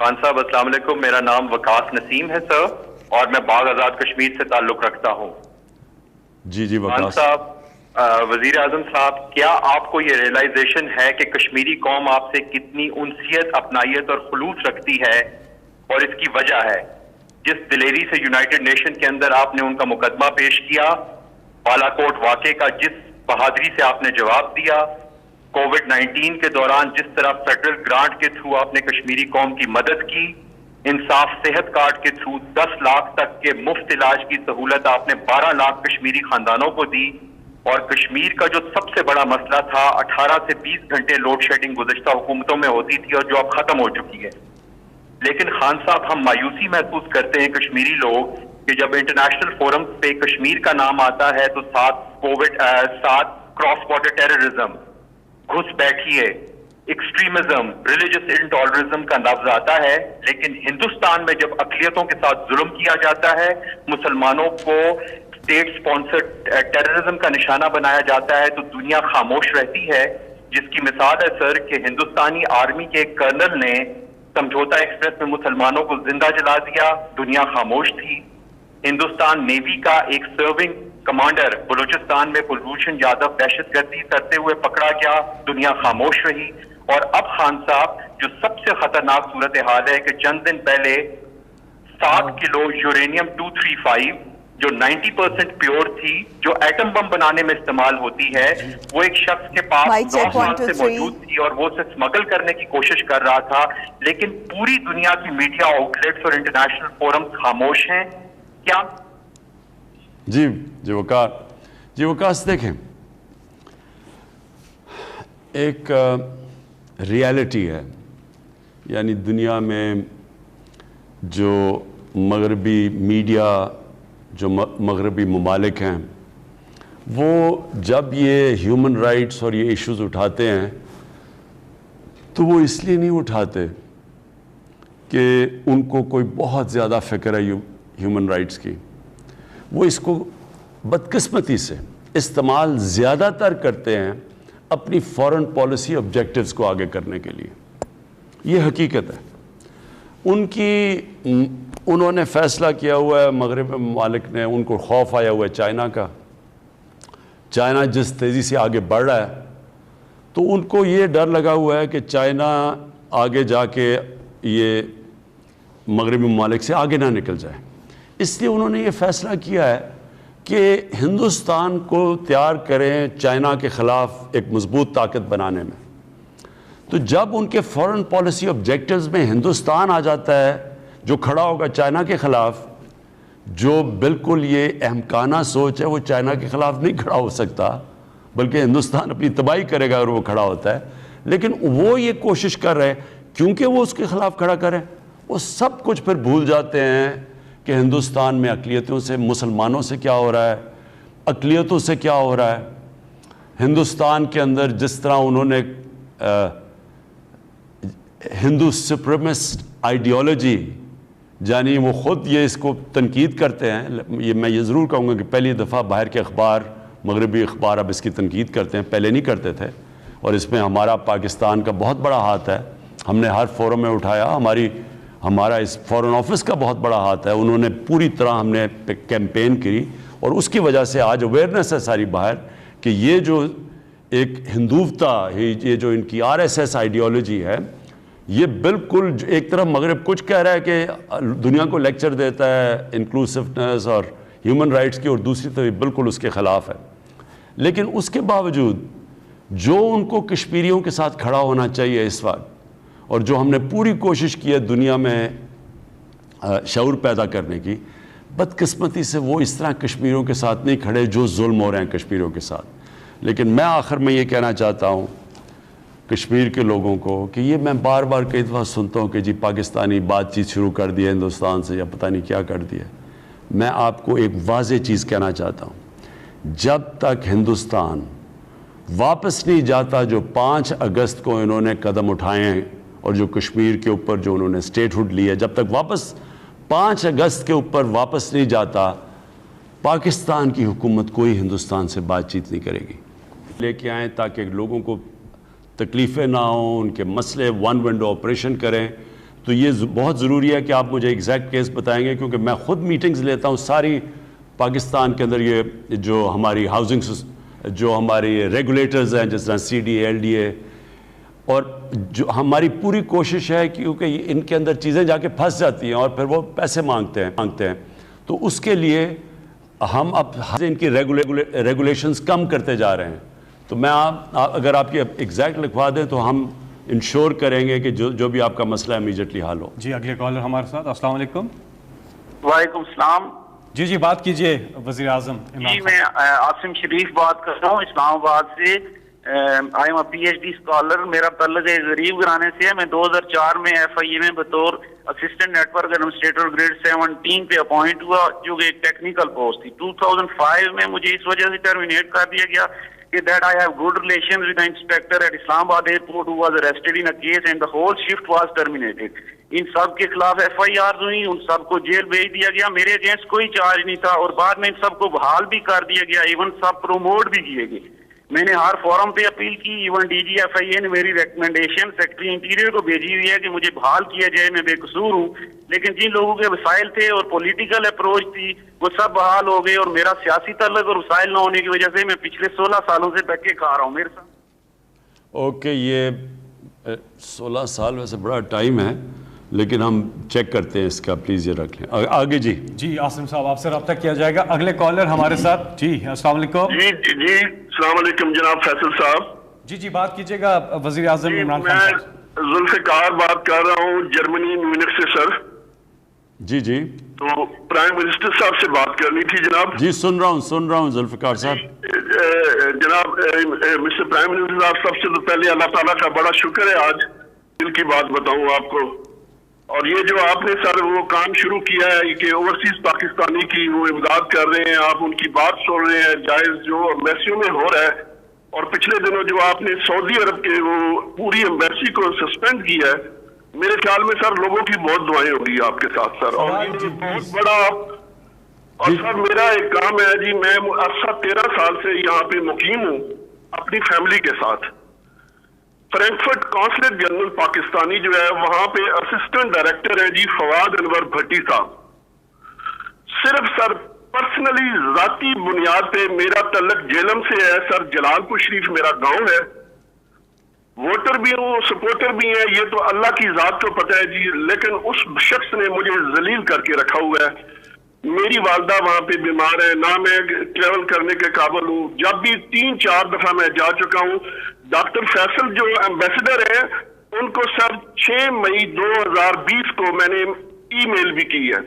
خان صاحب السلام علیکم، میرا نام وقاص نسیم ہے سر، اور میں باغ آزاد کشمیر سے تعلق رکھتا ہوں۔ جی خان وقاص صاحب، وزیر اعظم صاحب، کیا آپ کو یہ ریئلائزیشن ہے کہ کشمیری قوم آپ سے کتنی انسیت، اپنائیت اور خلوص رکھتی ہے، اور اس کی وجہ ہے جس دلیری سے یونائٹڈ نیشن کے اندر آپ نے ان کا مقدمہ پیش کیا، بالا کوٹ واقعے کا جس بہادری سے آپ نے جواب دیا، کووڈ 19 کے دوران جس طرح فیڈرل گرانٹ کے تھرو آپ نے کشمیری قوم کی مدد کی، انصاف صحت کارڈ کے تھرو 10 لاکھ تک کے مفت علاج کی سہولت آپ نے 12 لاکھ کشمیری خاندانوں کو دی، اور کشمیر کا جو سب سے بڑا مسئلہ تھا 18 سے 20 گھنٹے لوڈ شیڈنگ گزشتہ حکومتوں میں ہوتی تھی اور جو اب ختم ہو چکی ہے۔ لیکن خان صاحب، ہم مایوسی محسوس کرتے ہیں کشمیری لوگ کہ جب انٹرنیشنل فورم پہ کشمیر کا نام آتا ہے تو ساتھ کراس بارڈر ٹیررزم، گھس بیٹھی ہے، ایکسٹریمزم، ریلیجس انٹالرنزم کا لفظ آتا ہے، لیکن ہندوستان میں جب اقلیتوں کے ساتھ ظلم کیا جاتا ہے، مسلمانوں کو اسٹیٹ سپانسرڈ ٹیررزم کا نشانہ بنایا جاتا ہے، تو دنیا خاموش رہتی ہے۔ جس کی مثال ہے سر کہ ہندوستانی آرمی کے ایک کرنل نے سمجھوتا ایکسپریس میں مسلمانوں کو زندہ جلا دیا، دنیا خاموش تھی۔ ہندوستان نیوی کا ایک سرونگ کمانڈر بلوچستان میں کلبھوشن یادو دہشت گردی کرتے ہوئے پکڑا گیا، دنیا خاموش رہی۔ اور اب خان صاحب، جو سب سے خطرناک صورتحال ہے کہ چند دن پہلے 7 کلو یورینیم 235 جو 90% پیور تھی، جو ایٹم بم بنانے میں استعمال ہوتی ہے، وہ ایک شخص کے پاس 9 سال سے موجود تھی اور وہ اسے اسمگل کرنے کی کوشش کر رہا تھا، لیکن پوری دنیا کی میڈیا آؤٹ لیٹس اور انٹرنیشنل فورم خاموش ہیں۔ کیا جی وقاص، دیکھیں، ایک ریالٹی ہے، یعنی دنیا میں جو مغربی میڈیا، جو مغربی ممالک ہیں، وہ جب یہ ہیومن رائٹس اور یہ ایشوز اٹھاتے ہیں تو وہ اس لیے نہیں اٹھاتے کہ ان کو کوئی بہت زیادہ فکر ہے ہیومن رائٹس کی، وہ اس کو بدقسمتی سے استعمال زیادہ تر کرتے ہیں اپنی فورن پالیسی آبجیکٹیوز کو آگے کرنے کے لیے۔ یہ حقیقت ہے۔ انہوں نے فیصلہ کیا ہوا ہے، مغرب ممالک نے، ان کو خوف آیا ہوا ہے چائنا کا۔ چائنا جس تیزی سے آگے بڑھ رہا ہے تو ان کو یہ ڈر لگا ہوا ہے کہ چائنا آگے جا کے یہ مغربی ممالک سے آگے نہ نکل جائے، اس لیے انہوں نے یہ فیصلہ کیا ہے کہ ہندوستان کو تیار کریں چائنا کے خلاف ایک مضبوط طاقت بنانے میں۔ تو جب ان کے فورن پالیسی آبجیکٹیوز میں ہندوستان آ جاتا ہے جو کھڑا ہوگا چائنا کے خلاف، جو بالکل یہ احمقانہ سوچ ہے، وہ چائنا کے خلاف نہیں کھڑا ہو سکتا، بلکہ ہندوستان اپنی تباہی کرے گا اگر وہ کھڑا ہوتا ہے۔ لیکن وہ یہ کوشش کر رہے ہیں کیونکہ وہ اس کے خلاف کھڑا کریں، وہ سب کچھ پھر بھول جاتے ہیں کہ ہندوستان میں اقلیتوں سے، مسلمانوں سے کیا ہو رہا ہے، اقلیتوں سے کیا ہو رہا ہے۔ ہندوستان کے اندر جس طرح انہوں نے ہندو سپریمسٹ آئیڈیالوجی، یعنی وہ خود یہ اس کو تنقید کرتے ہیں، میں یہ ضرور کہوں گا کہ پہلی دفعہ باہر کے اخبار، مغربی اخبار اب اس کی تنقید کرتے ہیں، پہلے نہیں کرتے تھے، اور اس میں ہمارا پاکستان کا بہت بڑا ہاتھ ہے۔ ہم نے ہر فورم میں اٹھایا، ہمارا اس فورن آفس کا بہت بڑا ہاتھ ہے، انہوں نے پوری طرح ہم نے کیمپین کی، اور اس کی وجہ سے آج اویئرنیس ہے ساری باہر کہ یہ جو ایک ہندوتا، یہ جو ان کی RSS آئیڈیالوجی ہے، یہ بالکل ایک طرف مغرب کچھ کہہ رہا ہے کہ دنیا کو لیکچر دیتا ہے انکلوسیونیس اور ہیومن رائٹس کی، اور دوسری طرف بالکل اس کے خلاف ہے۔ لیکن اس کے باوجود جو ان کو کشمیریوں کے ساتھ کھڑا ہونا چاہیے اس وقت، اور جو ہم نے پوری کوشش کی ہے دنیا میں شعور پیدا کرنے کی، بدقسمتی سے وہ اس طرح کشمیریوں کے ساتھ نہیں کھڑے جو ظلم ہو رہے ہیں کشمیریوں کے ساتھ۔ لیکن میں آخر میں یہ کہنا چاہتا ہوں کشمیر کے لوگوں کو کہ یہ میں بار بار کئی دفعہ سنتا ہوں کہ جی پاکستانی بات چیت شروع کر دی ہے ہندوستان سے، یا پتہ نہیں کیا کر دیا۔ میں آپ کو ایک واضح چیز کہنا چاہتا ہوں، جب تک ہندوستان واپس نہیں جاتا جو 5 اگست کو انہوں نے قدم اٹھائے ہیں، اور جو کشمیر کے اوپر جو انہوں نے اسٹیٹ ہوڈ لی ہے، جب تک واپس 5 اگست کے اوپر واپس نہیں جاتا، پاکستان کی حکومت کوئی ہندوستان سے بات چیت نہیں کرے گی۔ لے کے آئیں تاکہ لوگوں کو تکلیفیں نہ ہوں، ان کے مسئلے ون ونڈو آپریشن کریں، تو یہ بہت ضروری ہے کہ آپ مجھے ایگزیکٹ کیس بتائیں گے، کیونکہ میں خود میٹنگز لیتا ہوں ساری پاکستان کے اندر، یہ جو ہماری ہاؤسنگ جو ہماری ریگولیٹرز ہیں جس طرح CDA LDA، اور جو ہماری پوری کوشش ہے کیونکہ ان کے اندر چیزیں جا کے پھنس جاتی ہیں اور پھر وہ پیسے مانگتے ہیں، تو اس کے لیے ہم اب ان کی ریگولیشنز کم کرتے جا رہے ہیں. تو میں اگر آپ یہ ایگزیکٹ لکھوا دیں تو ہم انشور کریں گے کہ جو بھی آپ کا مسئلہ امیجیٹلی حل ہو. جی اگلے کالر ہمارے ساتھ. السلام علیکم. وعلیکم السلام. جی بات کیجئے وزیر اعظم. جی میں عاصم شریف بات کر رہا ہوں اسلام آباد سے. I am PhD scholar. میرا تعلق غریب گھرانے سے ہے. میں 2004 میں FIA میں بطور assistant network administrator grade 17 پہ اپوائنٹ ہوا، جو کہ ایک ٹیکنیکل پوسٹ تھی. 2005 میں مجھے اس وجہ سے ٹرمینیٹ کر دیا گیا کہ that I have good relations with the inspector at Islamabad airport who was arrested in a case and the whole shift was terminated. ان سب کے خلاف FIRs ہوئی، ان سب کو جیل بھیج دیا گیا. میرے اگینسٹ کوئی چارج نہیں تھا اور بعد میں ان سب کو بحال بھی کر دیا گیا، ایون سب پروموٹ بھی کیے گئے. میں نے ہر فورم پہ اپیل کی. ایون DG FIA نے میری ریکمنڈیشن سیکرٹری انٹیریئر کو بھیجی ہوئی ہے کہ مجھے بحال کیا جائے، میں بے قصور ہوں. لیکن جن لوگوں کے وسائل تھے اور پولیٹیکل اپروچ تھی وہ سب بحال ہو گئے، اور میرا سیاسی تعلق اور وسائل نہ ہونے کی وجہ سے میں پچھلے 16 سالوں سے دھکے کھا رہا ہوں. میرے ساتھ اوکے، یہ 16 سال ویسے بڑا ٹائم ہے، لیکن ہم چیک کرتے ہیں اس کا. پلیز یہ رکھ لیں آگے. جی عاصم صاحب آپ سے رابطہ کیا جائے گا. اگلے کالر ہمارے ساتھ. جی السلام علیکم. جی السلام علیکم جناب فیصل صاحب. جی بات کیجئے گا وزیر اعظم عمران خان صاحب. میں ذوالفقار بات کر رہا ہوں جرمنی میونخ سے سر. جی تو پرائم منسٹر صاحب سے بات کرنی تھی جناب. جی سن رہا ہوں ذوالفقار صاحب. جناب مسٹر پرائم منسٹر صاحب، سب سے تو پہلے اللہ تعالیٰ کا بڑا شکر ہے. آج دل کی بات بتاؤں آپ کو، اور یہ جو آپ نے سر وہ کام شروع کیا ہے کہ اوورسیز پاکستانی کی وہ امداد کر رہے ہیں، آپ ان کی بات سن رہے ہیں، جائز جو ایمبیسیوں میں ہو رہا ہے. اور پچھلے دنوں جو آپ نے سعودی عرب کے وہ پوری ایمبیسی کو سسپینڈ کیا ہے، میرے خیال میں سر لوگوں کی بہت دعائیں ہوگی آپ کے ساتھ سر. اور یہ بہت بڑا. اور سر میرا ایک کام ہے جی، میں 13 سال سے یہاں پہ مقیم ہوں اپنی فیملی کے ساتھ. فرینکفرٹ قونصلیٹ جنرل پاکستانی جو ہے وہاں پہ اسسٹنٹ ڈائریکٹر ہیں جی فواد انور بھٹی صاحب. صرف سر پرسنلی ذاتی بنیاد پہ میرا تعلق جیلم سے ہے سر. جلال پور شریف میرا گاؤں ہے. ووٹر بھی ہوں، سپورٹر بھی ہیں، یہ تو اللہ کی ذات کو پتہ ہے جی. لیکن اس شخص نے مجھے ذلیل کر کے رکھا ہوا ہے. میری والدہ وہاں پہ بیمار ہے، نہ میں ٹریول کرنے کے قابل ہوں. جب بھی 3-4 دفعہ میں جا چکا ہوں. ڈاکٹر فیصل جو ایمبیسڈر ہیں ان کو سر 6 مئی 2020 کو میں نے ای میل بھی کی ہے.